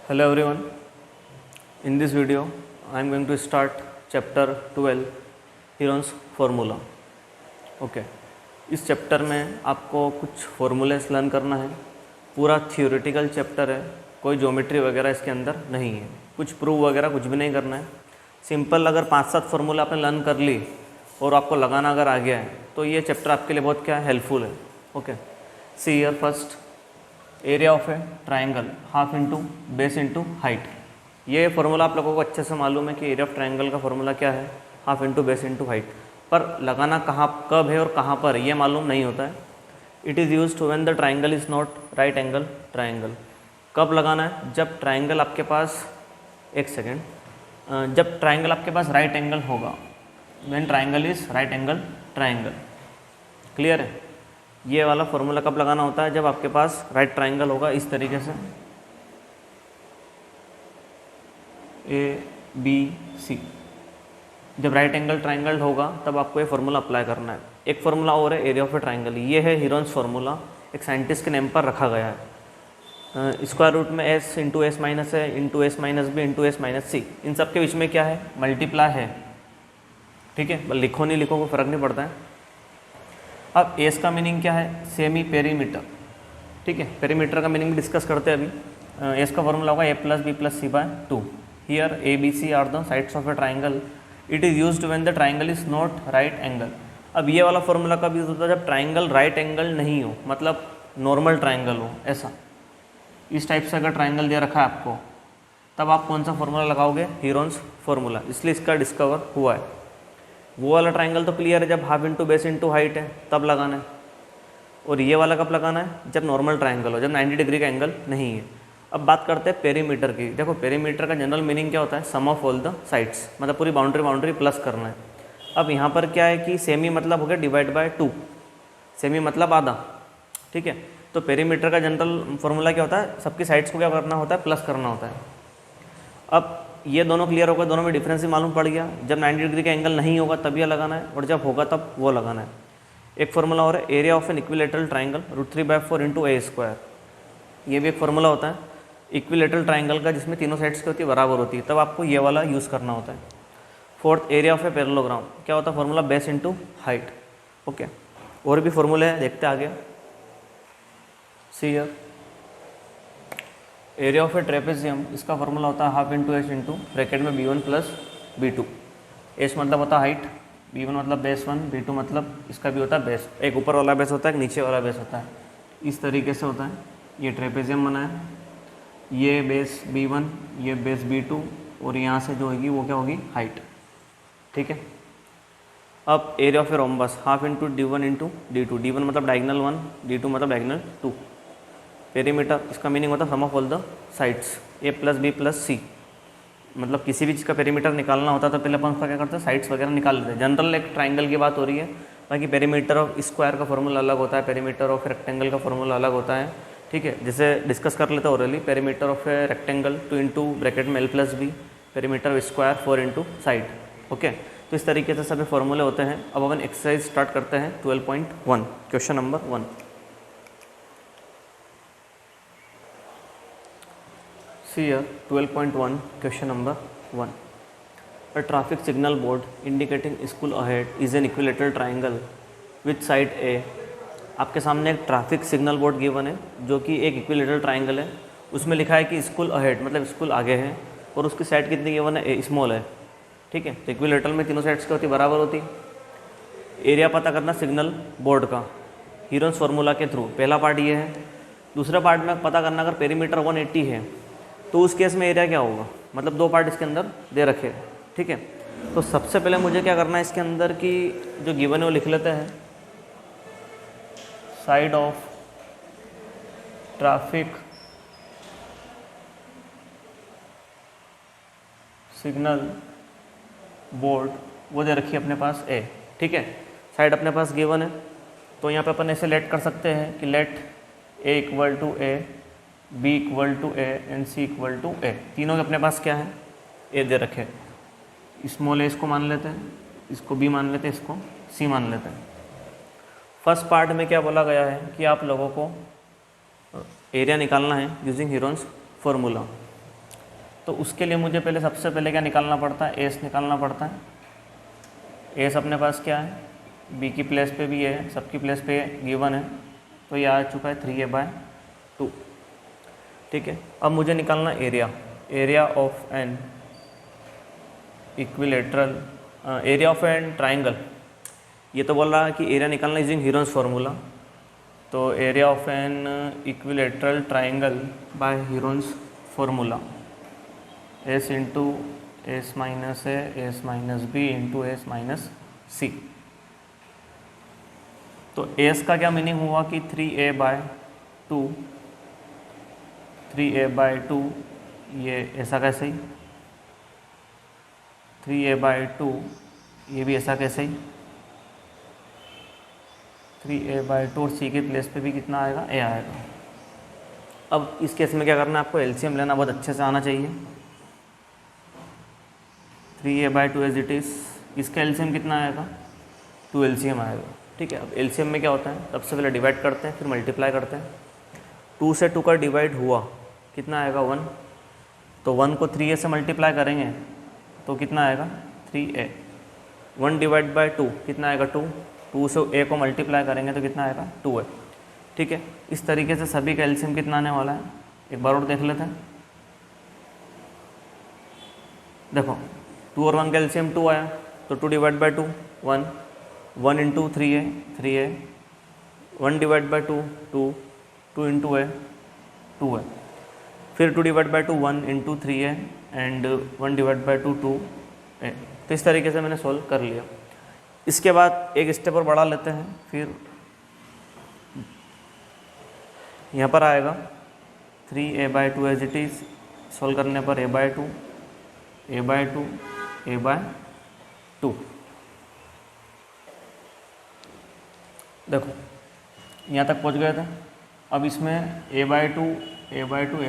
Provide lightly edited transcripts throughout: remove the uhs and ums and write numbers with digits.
Hello everyone. In this video, I am going to start chapter 12 Heron's formula. Okay. इस chapter में आपको कुछ formulas learn करना है. पूरा थियोरेटिकल चैप्टर है, कोई ज्योमेट्री वगैरह इसके अंदर नहीं है, कुछ प्रूव वगैरह कुछ भी नहीं करना है. सिंपल अगर 5-7 फार्मूला आपने लर्न कर ली और आपको लगाना अगर आ गया है तो ये चैप्टर आपके लिए बहुत क्या हेल्पफुल है. Okay, see here first area of a triangle half into base into height. ये फार्मूला आप लोगों को अच्छे से मालूम है कि एरिया ऑफ ट्राइंगल का फार्मूला क्या है, half into base into height. पर लगाना कहाँ कब है और कहाँ पर ये मालूम नहीं होता है. It is use to when the triangle is not right angle triangle. कब लगाना है? जब ट्राइंगल आपके पास, एक सेकेंड, जब ट्राइंगल आपके पास राइट एंगल होगा. When triangle is right angle triangle. Clear है? ये वाला फॉर्मूला कब लगाना होता है? जब आपके पास राइट ट्राइंगल होगा इस तरीके से, ए बी सी. जब राइट एंगल ट्राइंगल होगा तब आपको ये फार्मूला अप्लाई करना है. एक फार्मूला और है एरिया ऑफ ए ट्राइंगल. ये है हीरोन्स फार्मूला, एक साइंटिस्ट के नेम पर रखा गया है. स्क्वायर रूट में S into S minus A into S minus B into S minus C. इन सब के बीच में क्या है? मल्टीप्लाई है. ठीक है, लिखो नहीं लिखो को फ़र्क नहीं पड़ता है. अब एस का मीनिंग क्या है? Semi perimeter. ठीक है, पेरीमीटर का मीनिंग डिस्कस करते हैं अभी. एस का फॉर्मूला होगा A plus B plus C by 2. Here A B C are the sides of a triangle. It is used when the triangle is not right angle. अब ये वाला formula कब use होता है? जब ट्राइंगल राइट एंगल नहीं हो, मतलब नॉर्मल ट्राइंगल हो. ऐसा इस टाइप से अगर ट्राइंगल दे रखा है आपको, तब आप कौन सा फॉर्मूला लगाओगे? Heron's formula. इसलिए इसका डिस्कवर हुआ है. वो वाला ट्राइंगल तो क्लियर है, जब half into base into height है तब लगाना है. और ये वाला कब लगाना है? जब नॉर्मल ट्राइंगल हो, जब 90 डिग्री का एंगल नहीं है. अब बात करते हैं पेरीमीटर की. देखो, पेरीमीटर का जनरल मीनिंग क्या होता है? Sum of all the sides, मतलब पूरी बाउंड्री प्लस करना है. अब यहाँ पर क्या है कि सेमी मतलब हो गया डिवाइड बाय 2. सेमी मतलब आधा. ठीक है, तो पेरीमीटर का जनरल फार्मूला क्या होता है? सबकी साइड्स को क्या करना होता है? प्लस करना होता है. अब ये दोनों क्लियर होगा, दोनों में डिफरेंस ही मालूम पड़ गया. जब 90 डिग्री का एंगल नहीं होगा तब ये लगाना है, और जब होगा तब वो लगाना है. एक फार्मूला और है area of an equilateral triangle √3/4 into A square. ये भी एक फार्मूला होता है इक्विलेटरल ट्राइंगल का, जिसमें तीनों साइड्स की होती है बराबर होती है. तब आपको ये वाला यूज़ करना होता है. Fourth, area of a parallelogram. क्या होता है formula? Base into height. Okay, और भी फार्मूले हैं, देखते आगे. See here area of A trapezium. इसका फार्मूला होता है half into H into bracket में b1 प्लस b2. एच मतलब होता है हाइट, b1 मतलब बेस 1, b2 मतलब इसका भी होता है बेस. एक ऊपर वाला बेस होता है, एक नीचे वाला बेस होता है. इस तरीके से होता है. ये ट्रेपेजियम बना है, ये बेस b1, ये बेस b2, और यहाँ से जो होगी वो क्या होगी? हाइट. ठीक है. अब area of a rhombus half into d1 into d2. d1 मतलब डायगनल 1, d2 मतलब डायगनल 2. पेरीमीटर, इसका मीनिंग होता है sum of all the sides. A plus B plus C, मतलब किसी भी चीज़ का पेरीमीटर निकालना होता है तो पहले अपन उसका क्या करते हैं? साइड्स वगैरह निकाल लेते हैं. जनरल एक ट्राइंगल की बात हो रही है, बाकी पेरीमीटर ऑफ स्क्वायर का फॉर्मूला अलग होता है, पेरीमीटर ऑफ रेक्टेंगल का फॉर्मूला अलग होता है. ठीक है, जिसे डिस्कस कर लेते हैं orally. Perimeter of a rectangle 2 into bracket में L plus B, perimeter of square 4 into side. Okay, तो इस तरीके से सभी फॉर्मूले होते हैं. अब अपन एक्सरसाइज स्टार्ट करते हैं 12.1, question number 1. See here 12.1 question number 1. A traffic signal board indicating school ahead is an equilateral triangle with side A. आपके सामने एक ट्रैफिक सिग्नल बोर्ड गिवन है जो कि एक इक्विलेटरल ट्राइंगल है. उसमें लिखा है कि स्कूल अहेड मतलब स्कूल आगे है, और उसकी साइड कितनी गिवन है? ए स्मॉल है. ठीक है, तो इक्विलेटरल में तीनों साइड्स की होती बराबर होती. एरिया पता करना सिग्नल बोर्ड का हीरोन्स फार्मूला के थ्रू. पहला पार्ट ये है. दूसरा पार्ट में पता करना अगर पेरीमीटर 180 है तो उस केस में एरिया क्या होगा? मतलब दो पार्ट इसके अंदर दे रखे हैं. ठीक है, तो सबसे पहले मुझे क्या करना है इसके अंदर कि जो गिवन है वो लिख लेते हैं. Side of traffic signal board वो दे रखी है अपने पास ए. ठीक है, साइड अपने पास गिवन है, तो यहाँ पे अपन ऐसे लेट कर सकते हैं कि let A equal to A, B equal to A and C equal to A. तीनों के अपने पास क्या है? ए दे रखे. स्मॉल ए इसको मान लेते हैं, इसको बी मान लेते हैं, इसको सी मान लेते हैं. फर्स्ट पार्ट में क्या बोला गया है कि आप लोगों को एरिया निकालना है यूजिंग हीरोन्स फार्मूला. तो उसके लिए मुझे पहले सबसे पहले क्या निकालना पड़ता है, एस निकालना पड़ता है। एस अपने पास क्या है, बी की प्लेस पे भी है, सबकी प्लेस पे गिवन है, तो ये आ चुका है 3a/2। ठीक है, अब मुझे निकालना area of an equilateral, area of an triangle. ये तो बोल रहा है कि एरिया निकालना यूजिंग हीरोन्स फार्मूला, तो area of an equilateral triangle by Heron's formula S into S minus A S minus B into S minus C. तो S का क्या मीनिंग हुआ कि 3a/2, 3a/2, ये ऐसा कैसे ही, 3a/2, ये भी ऐसा कैसे ही, 3a/2 और सी के प्लेस पे भी कितना आएगा, ए आएगा। अब इस केस में क्या करना है, आपको एलसीएम लेना बहुत अच्छे से आना चाहिए। 3a/2 एज इट इज़, इसका एलसीएम कितना आएगा, 2 एलसीएम आएगा। ठीक है, अब एलसीएम में क्या होता है, सबसे पहले डिवाइड करते हैं फिर मल्टीप्लाई करते हैं। 2 से 2 का डिवाइड हुआ, कितना आएगा 1, तो 1 को 3a से मल्टीप्लाई करेंगे तो कितना आएगा 3a। 1 डिवाइड बाय 2 कितना आएगा 2, 2 से a को मल्टीप्लाई करेंगे तो कितना आएगा 2a। ठीक है, इस तरीके से सभी का एलसीएम कितना आने वाला है, एक बार और देख लेते हैं। देखो 2 और 1 का एलसीएम 2 आया, तो 2 divide by 2 1, 1 into 3a 3a, 1 divide by 2 2, 2 into a 2a, फिर 2 divide by 2 1 into 3a and 1 divide by 2 2a। तो इस तरीके से मैंने सॉल्व कर लिया। इसके बाद एक स्टेप और बढ़ा लेते हैं, फिर यहाँ पर आएगा 3a/2 as it is, solve करने पर a/2 a/2 a/2। देखो यहाँ तक पहुँच गए थे। अब इसमें a/2 a/2 a/2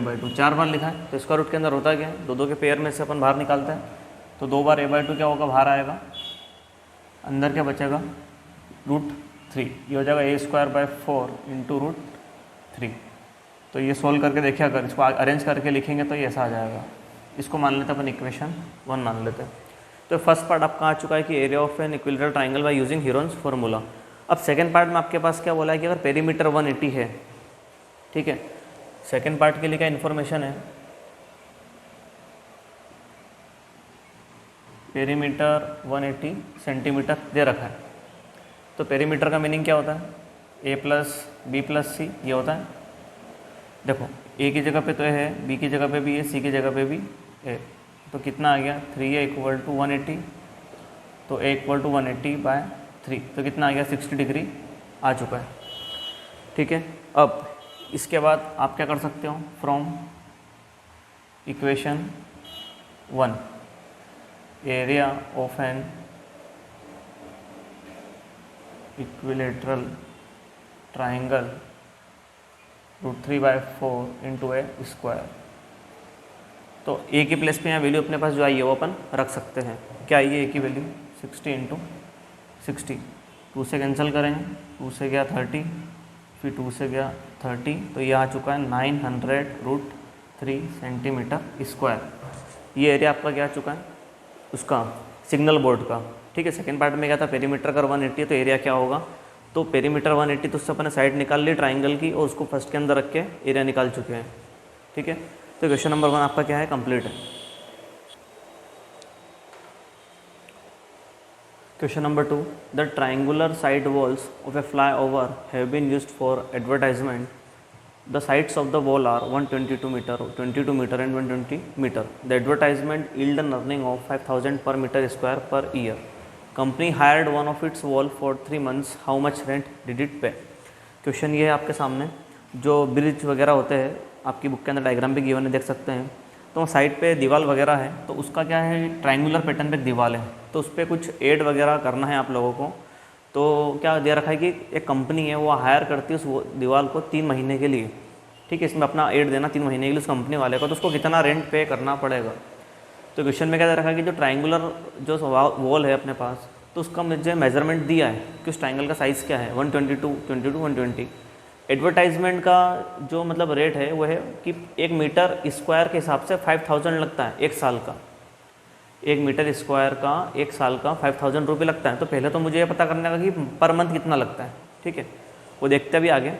a/2 4 बार लिखा है, तो इसका रूट के अंदर होता क्या है, दो के पेयर में से अपन बाहर निकालते हैं, तो 2 बार a/2 क्या होगा, बाहर आएगा, अंदर क्या बचेगा √3, ये हो जाएगा a²/4 इंटू √3। तो ये सोल्व करके देखिए, अगर इसको अरेंज करके लिखेंगे तो ये ऐसा आ जाएगा। इसको मान लेते हैं अपन इक्वेशन 1 मान लेते हैं। तो फर्स्ट पार्ट आपका आ चुका है कि area of an equilateral triangle by using Heron's formula. अब सेकंड पार्ट में आपके पास क्या बोला है कि अगर पेरीमीटर 180 है, ठीक है, सेकंड पार्ट के लिए क्या इन्फॉर्मेशन है, पेरीमीटर 180 सेंटीमीटर दे रखा है। तो पेरीमीटर का मीनिंग क्या होता है, a+b+c, ये होता है। देखो a की जगह पे तो है, b की जगह पे भी है, c की जगह पे भी है, तो कितना आ गया 3a = 180, तो a = 180/3, तो कितना आ गया 60 डिग्री आ चुका है। ठीक है, अब इसके बाद आप क्या कर सकते हो, from equation 1 area of an equilateral triangle √3/4 into a²। तो a की प्लेस पे यहाँ वैल्यू अपने पास जो आई है वो अपन रख सकते हैं। क्या आई है a की वैल्यू, 60 × 60, 2 से कैंसिल करेंगे, 2 से गया 30, फिर 2 से गया 30, तो ये आ चुका है 900√3 cm²। ये एरिया आपका क्या आ चुका है, उसका सिग्नल बोर्ड का। ठीक है, सेकंड पार्ट में क्या था, पेरीमीटर अगर 180 है तो एरिया क्या होगा, तो पेरीमीटर 180, तो उससे अपने साइड निकाल ली ट्राइंगल की और उसको फर्स्ट के अंदर रख के एरिया निकाल चुके हैं। ठीक है, तो क्वेश्चन नंबर 1 आपका क्या है, कंप्लीट है। Question number 2, the triangular side walls of a flyover have been used for advertisement. The sides of the wall are 122 meter, 22 meter and 120 meter. The advertisement yield an earning of 5,000 per meter square per year. Company hired one of its wall for 3 months. How much rent did it pay? Question ये है आपके सामने, जो bridge वगैरह होते हैं, आपकी book के अंदर डायग्राम भी गिवन है, देख सकते हैं। तो साइड पे दीवार वगैरह है, तो उसका क्या है, ट्राइंगुलर पैटर्न पे दीवार है, तो उस पर कुछ एड वगैरह करना है आप लोगों को। तो क्या दे रखा है कि एक कंपनी है वो हायर करती है उस दीवार को 3 महीने के लिए। ठीक है, इसमें अपना एड देना 3 महीने के लिए उस कंपनी वाले को, तो उसको कितना रेंट पे करना पड़ेगा। तो क्वेश्चन में क्या दे रखा है कि जो ट्राइंगुलर जो वॉल है अपने पास, तो उसका मुझे मेजरमेंट दिया है कि उस ट्राइंगल का साइज़ क्या है, 122, 22, 120। एडवर्टाइजमेंट का जो मतलब रेट है वो है कि 1 मीटर स्क्वायर के हिसाब से 5000 लगता है एक साल का। 1 मीटर स्क्वायर का एक साल का 5000 रुपये लगता है। तो पहले तो मुझे ये पता करने का कि पर मंथ कितना लगता है, ठीक है, वो देखते भी आगे।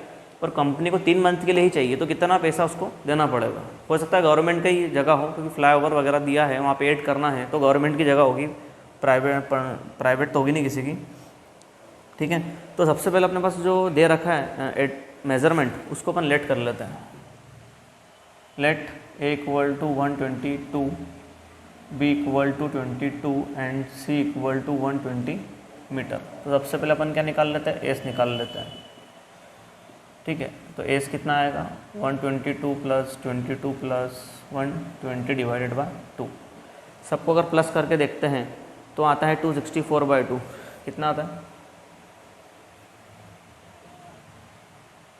और कंपनी को 3 मंथ के लिए ही चाहिए, तो कितना पैसा उसको देना पड़ेगा। हो सकता है गवर्नमेंट का ही जगह हो, क्योंकि फ्लाईओवर वगैरह दिया है वहाँ पे ऐड करना है, तो गवर्नमेंट की जगह होगी, प्राइवेट तो होगी नहीं किसी की, ठीक है। तो सबसे पहले अपने पास जो दे रखा है मेज़रमेंट, उसको अपन लेट कर लेते हैं। Let A = 122, B = 22 and C = 120 meter. तो सबसे पहले अपन क्या निकाल लेते हैं, एस निकाल लेते हैं, ठीक है। तो एस कितना आएगा, 122 + 22 + 120 डिवाइडेड बाय 2। सबको अगर प्लस करके देखते हैं तो आता है 264/2। कितना आता है,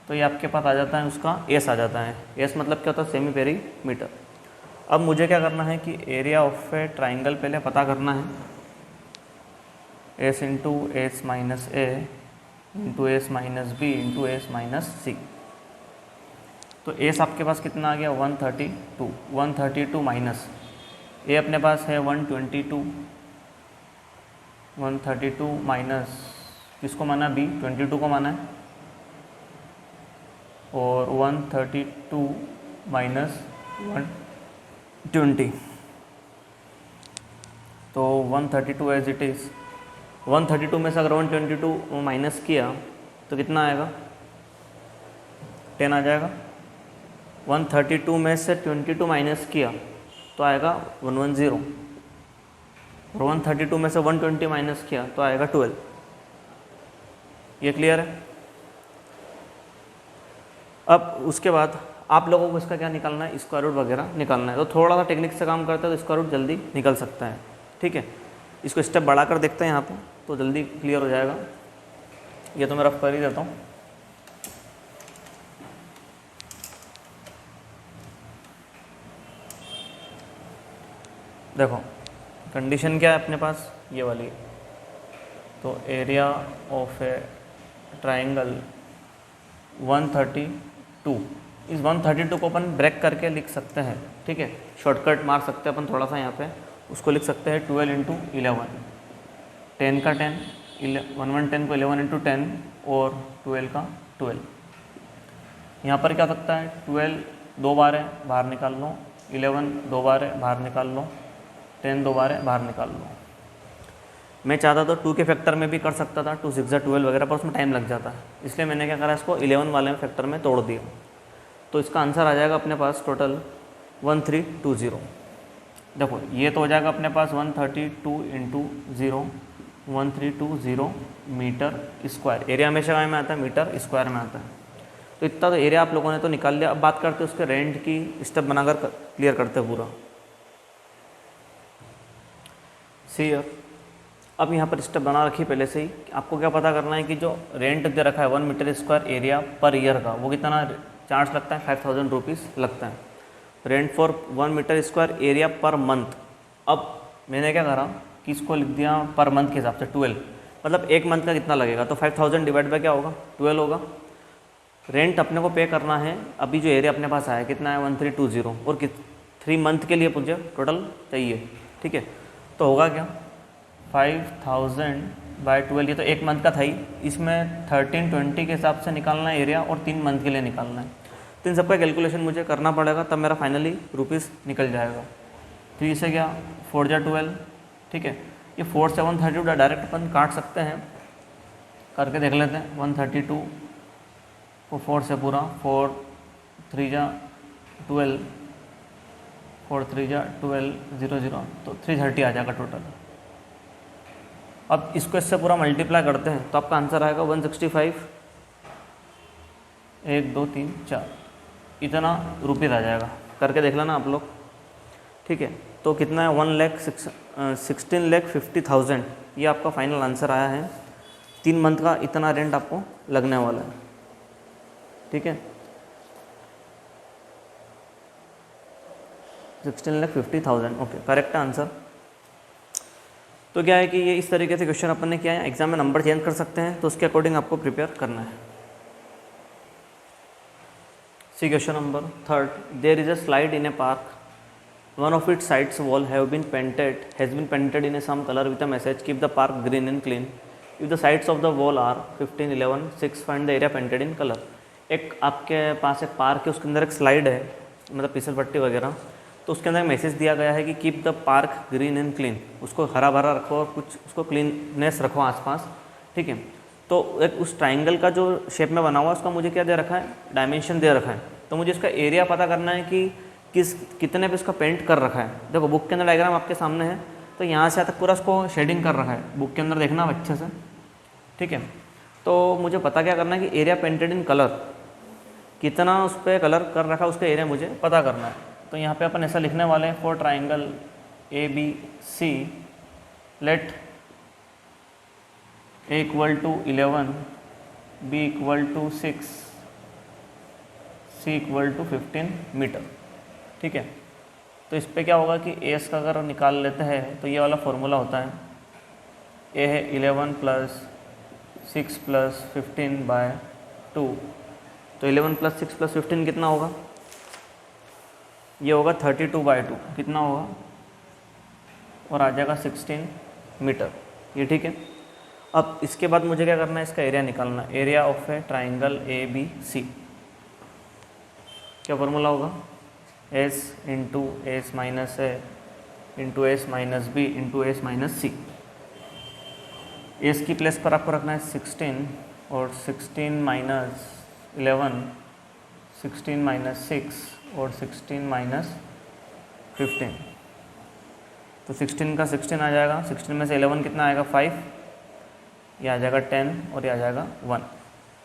तो ये आपके पास आ जाता है, उसका एस आ जाता है। एस मतलब क्या होता है, सेमी पेरीमीटर। अब मुझे क्या करना है कि एरिया ऑफ ए ट्राइंगल पहले पता करना है। S into S minus A into S minus B into S minus C. तो एस आपके पास कितना आ गया, 132। 132 माइनस ए अपने पास है 122। 132 माइनस किसको माना, बी 22 को माना है, और 132 माइनस 120, तो 132 एज इट इज़। 132 में से अगर 122 माइनस किया तो कितना आएगा, 10 आ जाएगा। 132 में से 22 माइनस किया तो आएगा 110, और 132 में से 120 माइनस किया तो आएगा 12। ये क्लियर है। अब उसके बाद आप लोगों को इसका क्या निकालना है, स्क्वायर रूट वगैरह निकालना है। तो थोड़ा सा टेक्निक से काम करता है तो स्क्वायर रूट जल्दी निकल सकता है, ठीक है। इसको स्टेप बढ़ाकर देखते हैं यहाँ पे, तो जल्दी क्लियर हो जाएगा। ये तो मैं रफ कर ही देता हूँ। देखो कंडीशन क्या है अपने पास, ये वाली। तो एरिया ऑफ ए ट्राइंगल 132, इस 132 को अपन ब्रेक करके लिख सकते हैं, ठीक है। शॉर्टकट मार सकते हैं अपन थोड़ा सा यहाँ पे, उसको लिख सकते हैं 12 × 11। 10 का 10, 110 को 11 × 10 और 12 का 12। यहाँ पर क्या हो सकता है, 12 2 बार है, बाहर निकाल लो। 11 2 बार है, बाहर निकाल लो। 10 2 बार है, बाहर निकाल लो। मैं चाहता तो 2 के फैक्टर में भी कर सकता था, 2 6 12 वगैरह, पर उसमें टाइम लग जाता है, इसलिए मैंने क्या करा, इसको 11 वाले फैक्टर में तोड़ दिया। तो इसका आंसर आ जाएगा अपने पास टोटल 1320। देखो ये तो हो जाएगा अपने पास 132 × 0, 1320 मीटर स्क्वायर। एरिया हमेशा में आता है, मीटर स्क्वायर में आता है। तो इतना तो एरिया आप लोगों ने तो निकाल लिया। अब बात करते हैं उसके रेंट की, स्टेप बनाकर क्लियर करते हैं पूरा। सी अब यहाँ पर स्टेप बना रखी पहले से ही। आपको क्या पता करना है कि जो रेंट दे रखा है 1 meter square area per year का, वो कितना चार्ज लगता है, 5000 रुपीज़ लगता है। Rent for 1 meter square area per month. अब मैंने क्या करा कि इसको लिख दिया पर मंथ के हिसाब से 12, मतलब एक मंथ का कितना लगेगा, तो 5000 डिवाइड बाय क्या होगा, 12 होगा। रेंट अपने को पे करना है, अभी जो एरिया अपने पास आया कितना है 1320, और 3 मंथ के लिए मुझे टोटल चाहिए, ठीक है। तो होगा क्या, 5000/12, ये तो एक मंथ का था ही, इसमें 1320 के हिसाब से निकालना है एरिया, और 3 मंथ के लिए निकालना है। तो इन सबका कैलकुलेशन मुझे करना पड़ेगा, तब मेरा फाइनली रुपीज़ निकल जाएगा। तो इसे क्या 4 × 12, ठीक है। ये 4 से 132 डायरेक्ट अपन काट सकते हैं, करके देख लेते हैं। 132 को 4 से पूरा, 4 3 × 12, 4 3 × 12, 0 0, तो 330 आ जाएगा टोटल। अब इसको इससे पूरा मल्टीप्लाई करते हैं तो आपका आंसर आएगा 165, 1 2 3 4, इतना रुपीज़ आ जाएगा। करके देख लेना आप लोग, ठीक है। तो कितना है, 16,50,000, ये आपका फाइनल आंसर आया है। 3 मंथ का इतना रेंट आपको लगने वाला है, ठीक है। 16,50,000, ओके, करेक्ट आंसर। तो क्या है कि ये इस तरीके से क्वेश्चन अपन ने किया है। एग्जाम में नंबर चेंज कर सकते हैं, तो उसके अकॉर्डिंग आपको प्रिपेयर करना है। C question number 3rd, there is a slide in a park, one of its sides wall has been painted in a some color with a message keep the park green and clean. If the sides of the wall are 15, 11, 6, find the area painted in color. एक आपके पास एक park है, उसके अंदर एक slide है, मतलब फिसल पट्टी वगैरह, तो उसके अंदर मैसेज दिया गया है कि keep the park green and clean, उसको हरा भरा रखो और कुछ उसको क्लीननेस रखो आसपास, ठीक है। तो एक उस ट्राइंगल का जो शेप में बना हुआ है उसका मुझे क्या दे रखा है, डायमेंशन दे रखा है, तो मुझे इसका एरिया पता करना है कि कितने पे इसका पेंट कर रखा है। देखो बुक के अंदर डायग्राम आपके सामने है, तो यहाँ से तक पूरा उसको शेडिंग कर रखा है, बुक के अंदर देखना आप अच्छे से, ठीक है। तो मुझे पता क्या करना है कि एरिया पेंटेड इन कलर, कितना उस पर कलर कर रखा है उसका एरिया मुझे पता करना है। तो यहाँ पे अपन ऐसा लिखने वाले हैं, for triangle ABC let A = 11, B = 6, C = 15 meter, ठीक है। तो इस पे क्या होगा कि एस का अगर निकाल लेते हैं तो ये वाला फॉर्मूला होता है, ए है 11 + 6 + 15/2, तो 11 + 6 + 15 कितना होगा, ये होगा 32/2, कितना होगा, और आ जाएगा 16 मीटर, ये ठीक है। अब इसके बाद मुझे क्या करना है, इसका एरिया निकालना है, area of a triangle ABC, क्या फॉर्मूला होगा, S × S - A × S - B × S - C। S की प्लेस पर आपको रखना है 16, और 16 - 11, 16 - 6 और 16 - 15, तो 16 का 16 आ जाएगा, 16 में से 11 कितना आएगा, 5, ये आ जाएगा 10 और ये आ जाएगा 1,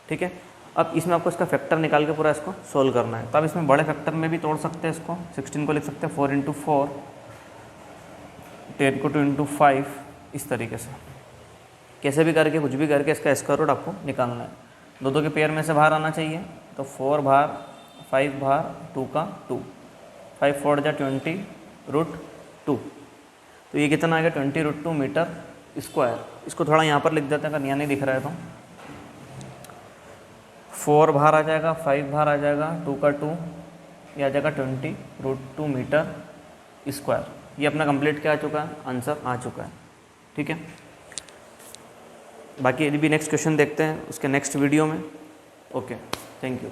ठीक है। अब इसमें आपको इसका फैक्टर निकाल के पूरा इसको सोल्व करना है। तो आप इसमें बड़े फैक्टर में भी तोड़ सकते हैं इसको, 16 को लिख सकते हैं 4 × 4, 10 को 2 × 5, इस तरीके से कैसे भी करके कुछ भी करके इसका स्क्वायर रूट आपको निकालना है। दो के पेयर में से बाहर आना चाहिए, तो 4 बाहर, 5 बाहर, 2 का 2, 5 4 × 20 √2, तो ये कितना आएगा 20 √2 मीटर स्क्वायर। इसको थोड़ा यहाँ पर लिख देते हैं अगर यहाँ नहीं दिख रहा है तो, 4 बाहर आ जाएगा, 5 बाहर आ जाएगा, 2 का 2, ये आ जाएगा 20 √2 मीटर स्क्वायर। ये अपना कंप्लीट क्या आ चुका है, आंसर आ चुका है, ठीक है। बाकी यदि भी नेक्स्ट क्वेश्चन देखते हैं उसके नेक्स्ट वीडियो में। Okay, thank you.